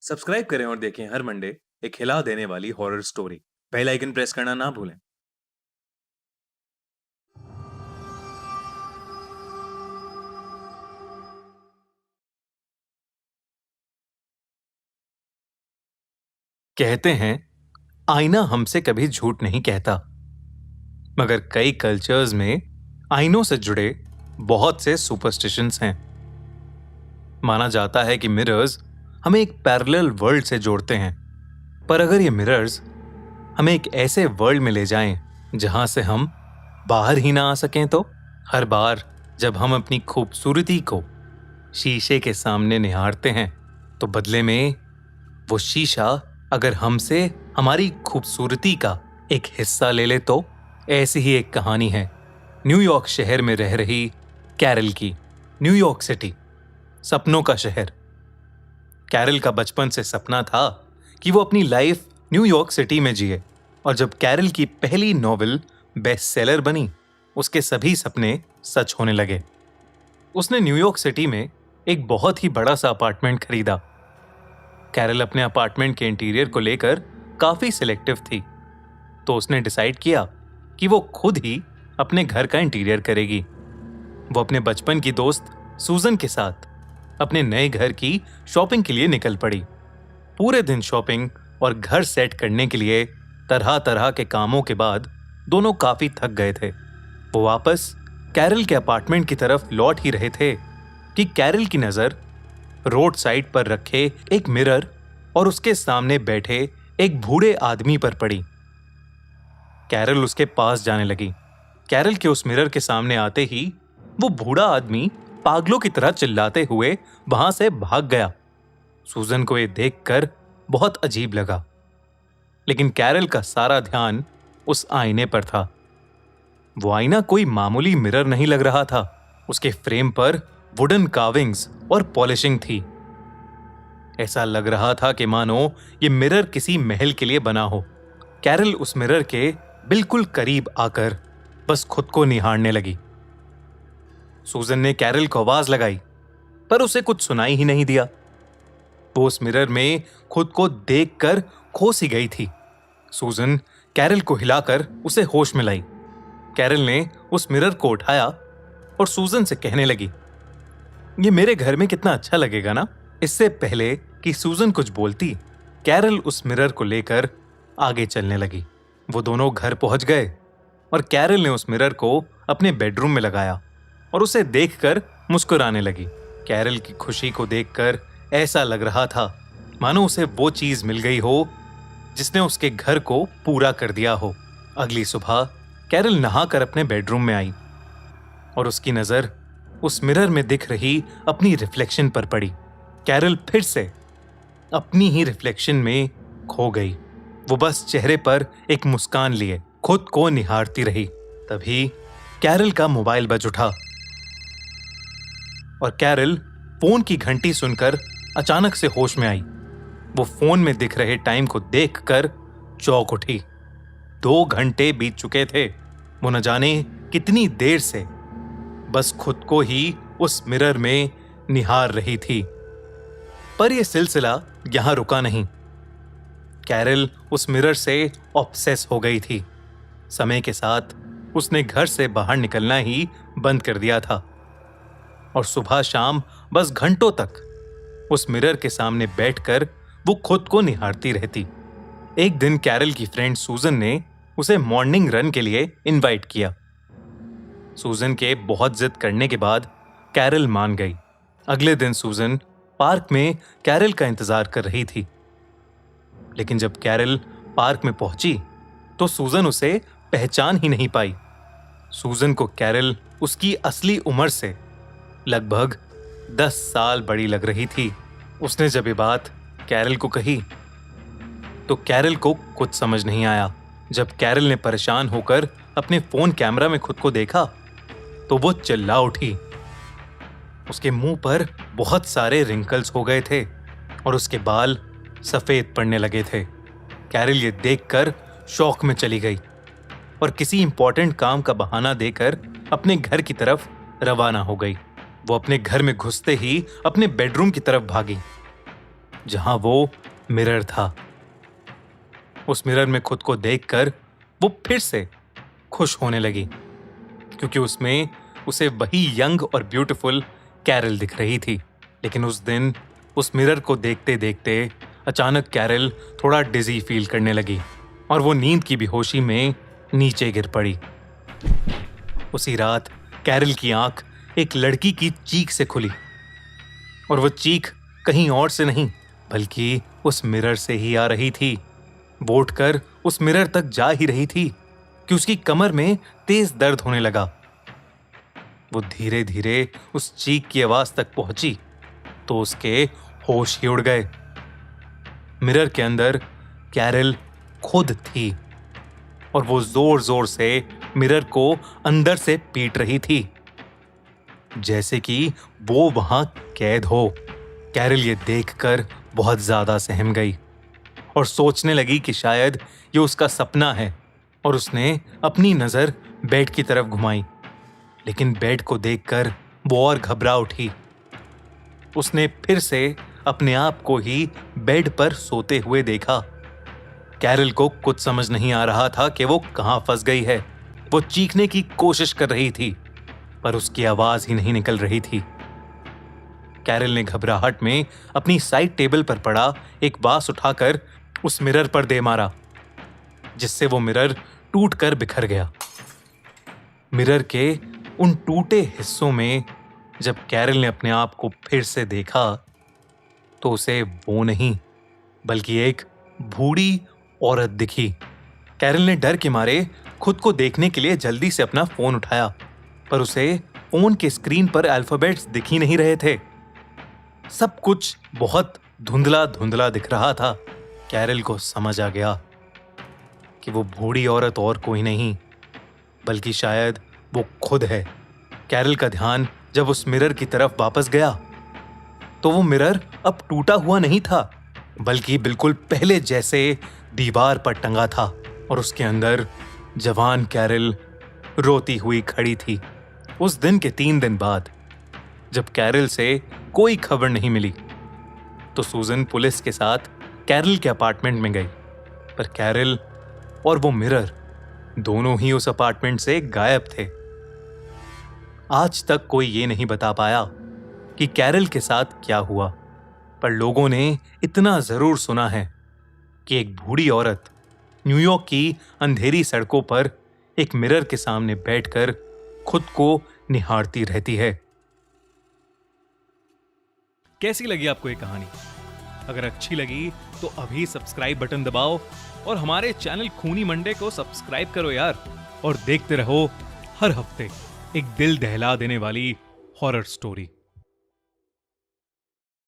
Subscribe करें और देखें हर मंडे एक हिला देने वाली horror story. Bell icon press करना ना भूलें। कहते हैं आईना हमसे कभी झूठ नहीं कहता, मगर कई कल्चर्स में आईनों से जुड़े बहुत से सुपरस्टिशंस हैं। माना जाता है कि मिरर्स हमें एक पैरेलल वर्ल्ड से जोड़ते हैं, पर अगर ये मिरर्स हमें एक ऐसे वर्ल्ड में ले जाएं जहां से हम बाहर ही ना आ सकें तो हर बार जब हम अपनी खूबसूरती को शीशे के सामने निहारते हैं तो बदले में वो शीशा अगर हमसे हमारी खूबसूरती का एक हिस्सा ले ले तो ऐसी ही एक कहानी है न्यूयॉर्क शहर में रह रही कैरल की। न्यूयॉर्क सिटी, सपनों का शहर। कैरल का बचपन से सपना था कि वो अपनी लाइफ न्यूयॉर्क सिटी में जिए, और जब कैरल की पहली नॉवेल बेस्ट सेलर बनी, उसके सभी सपने सच होने लगे। उसने न्यूयॉर्क सिटी में एक बहुत ही बड़ा सा अपार्टमेंट खरीदा। कैरल अपने अपार्टमेंट के इंटीरियर को लेकर काफी सिलेक्टिव थी, तो उसने डिसाइड किया कि वो खुद ही अपने घर का इंटीरियर करेगी। वो अपने बचपन की दोस्त सूजन के साथ अपने नए घर की शॉपिंग के लिए निकल पड़ी। पूरे दिन शॉपिंग और घर सेट करने के लिए तरह तरह के कामों के बाद दोनों काफी थक गए थे। वो वापस कैरल के अपार्टमेंट की तरफ लौट ही रहे थे कि कैरल की नजर रोड साइड पर रखे एक मिरर और उसके सामने बैठे एक बूढ़े आदमी पर पड़ी। कैरल उसके पास जाने लगी। कैरल के उस मिरर के सामने आते ही वो बूढ़ा आदमी पागलों की तरह चिल्लाते हुए वहां से भाग गया। सूजन को ये देखकर बहुत अजीब लगा, लेकिन कैरल का सारा ध्यान उस आईने पर था। वो आईना कोई मामूली मिरर नहीं लग रहा था। उसके फ्रेम पर वुडन कार्विंग्स और पॉलिशिंग थी। ऐसा लग रहा था कि मानो ये मिरर किसी महल के लिए बना हो। कैरल उस मिरर के बिल्कुल करीब आकर बस खुद को निहारने लगी। सूजन ने कैरल को आवाज लगाई, पर उसे कुछ सुनाई ही नहीं दिया। वो उस मिरर में खुद को देखकर खो सी गई थी। सूजन कैरल को हिलाकर उसे होश में लाई। कैरल ने उस मिरर को उठाया और सूजन से कहने लगी, ये मेरे घर में कितना अच्छा लगेगा ना। इससे पहले कि सूजन कुछ बोलती, कैरल उस मिरर को लेकर आगे चलने लगी। वो दोनों घर पहुंच गए और कैरल ने उस मिरर को अपने बेडरूम में लगाया और उसे देखकर मुस्कुराने लगी। कैरल की खुशी को देखकर ऐसा लग रहा था मानो उसे वो चीज मिल गई हो जिसने उसके घर को पूरा कर दिया हो। अगली सुबह कैरल नहाकर अपने बेडरूम में आई और उसकी नजर उस मिरर में दिख रही अपनी रिफ्लेक्शन पर पड़ी। कैरल फिर से अपनी ही रिफ्लेक्शन में खो गई। वो बस चेहरे पर एक मुस्कान लिए खुद को निहारती रही। तभी कैरल का मोबाइल बज उठा और कैरल फोन की घंटी सुनकर अचानक से होश में आई। वो फोन में दिख रहे टाइम को देखकर चौंक उठी। 2 घंटे बीत चुके थे। वो न जाने कितनी देर से बस खुद को ही उस मिरर में निहार रही थी। पर यह सिलसिला यहां रुका नहीं। कैरल उस मिरर से ऑब्सेस हो गई थी। समय के साथ उसने घर से बाहर निकलना ही बंद कर दिया था और सुबह शाम बस घंटों तक उस मिरर के सामने बैठकर वो खुद को निहारती रहती। एक दिन कैरल की फ्रेंड सूजन ने उसे मॉर्निंग रन के लिए इनवाइट किया। सूजन के बहुत जिद करने के बाद कैरल मान गई। अगले दिन सूजन पार्क में कैरल का इंतजार कर रही थी, लेकिन जब कैरल पार्क में पहुंची तो सूजन उसे पहचान ही नहीं पाई। सूजन को कैरल उसकी असली उम्र से लगभग 10 साल बड़ी लग रही थी। उसने जब ये बात कैरल को कही तो कैरल को कुछ समझ नहीं आया। जब कैरल ने परेशान होकर अपने फोन कैमरा में खुद को देखा तो वो चिल्ला उठी। उसके मुंह पर बहुत सारे रिंकल्स हो गए थे और उसके बाल सफेद पड़ने लगे थे। कैरल ये देखकर शौक में चली गई और किसी इंपॉर्टेंट काम का बहाना देकर अपने घर की तरफ रवाना हो गई। वो अपने घर में घुसते ही अपने बेडरूम की तरफ भागी। जहां वो मिरर था। उस मिरर में खुद को देखकर वो फिर से खुश होने लगी, क्योंकि उसमें उसे वही यंग और ब्यूटीफुल कैरल दिख रही थी। लेकिन उस दिन उस मिरर को देखते देखते अचानक कैरल थोड़ा डिजी फील करने लगी और वो नींद की बेहोशी में नीचे गिर पड़ी। उसी रात कैरल की आंख एक लड़की की चीख से खुली, और वो चीख कहीं और से नहीं बल्कि उस मिरर से ही आ रही थी। वो उठकर उस मिरर तक जा ही रही थी कि उसकी कमर में तेज दर्द होने लगा। वो धीरे धीरे उस चीख की आवाज तक पहुंची तो उसके होश ही उड़ गए। मिरर के अंदर कैरल खुद थी और वो जोर जोर से मिरर को अंदर से पीट रही थी, जैसे कि वो वहां कैद हो। कैरल ये देखकर बहुत ज्यादा सहम गई और सोचने लगी कि शायद ये उसका सपना है, और उसने अपनी नजर बेड की तरफ घुमाई। लेकिन बेड को देखकर वो और घबरा उठी। उसने फिर से अपने आप को ही बेड पर सोते हुए देखा। कैरल को कुछ समझ नहीं आ रहा था कि वो कहां फंस गई है। वो चीखने की कोशिश कर रही थी पर उसकी आवाज ही नहीं निकल रही थी। कैरल ने घबराहट में अपनी साइड टेबल पर पड़ा एक बांस उठाकर उस मिरर पर दे मारा, जिससे वो मिरर टूटकर बिखर गया। मिरर के उन टूटे हिस्सों में जब कैरल ने अपने आप को फिर से देखा तो उसे वो नहीं बल्कि एक बूढ़ी औरत दिखी। कैरल ने डर के मारे खुद को देखने के लिए जल्दी से अपना फोन उठाया, पर उसे फोन के स्क्रीन पर अल्फाबेट्स दिख ही नहीं रहे थे। सब कुछ बहुत धुंधला धुंधला दिख रहा था। कैरल को समझ आ गया कि वो बूढ़ी औरत और कोई नहीं बल्कि शायद वो खुद है। कैरल का ध्यान जब उस मिरर की तरफ वापस गया तो वो मिरर अब टूटा हुआ नहीं था बल्कि बिल्कुल पहले जैसे दीवार पर टंगा था, और उसके अंदर जवान कैरल रोती हुई खड़ी थी। उस दिन के 3 दिन बाद जब कैरल से कोई खबर नहीं मिली तो सूजन पुलिस के साथ कैरल के अपार्टमेंट में गई, पर कैरल और वो मिरर दोनों ही उस अपार्टमेंट से गायब थे। आज तक कोई ये नहीं बता पाया कि कैरल के साथ क्या हुआ, पर लोगों ने इतना जरूर सुना है कि एक बूढ़ी औरत न्यूयॉर्क की अंधेरी सड़कों पर एक मिरर के सामने बैठकर खुद को निहारती रहती है। कैसी लगी आपको ये कहानी? अगर अच्छी लगी तो अभी सब्सक्राइब बटन दबाओ और हमारे चैनल खूनी मंडे को सब्सक्राइब करो यार, और देखते रहो हर हफ्ते एक दिल दहला देने वाली हॉरर स्टोरी।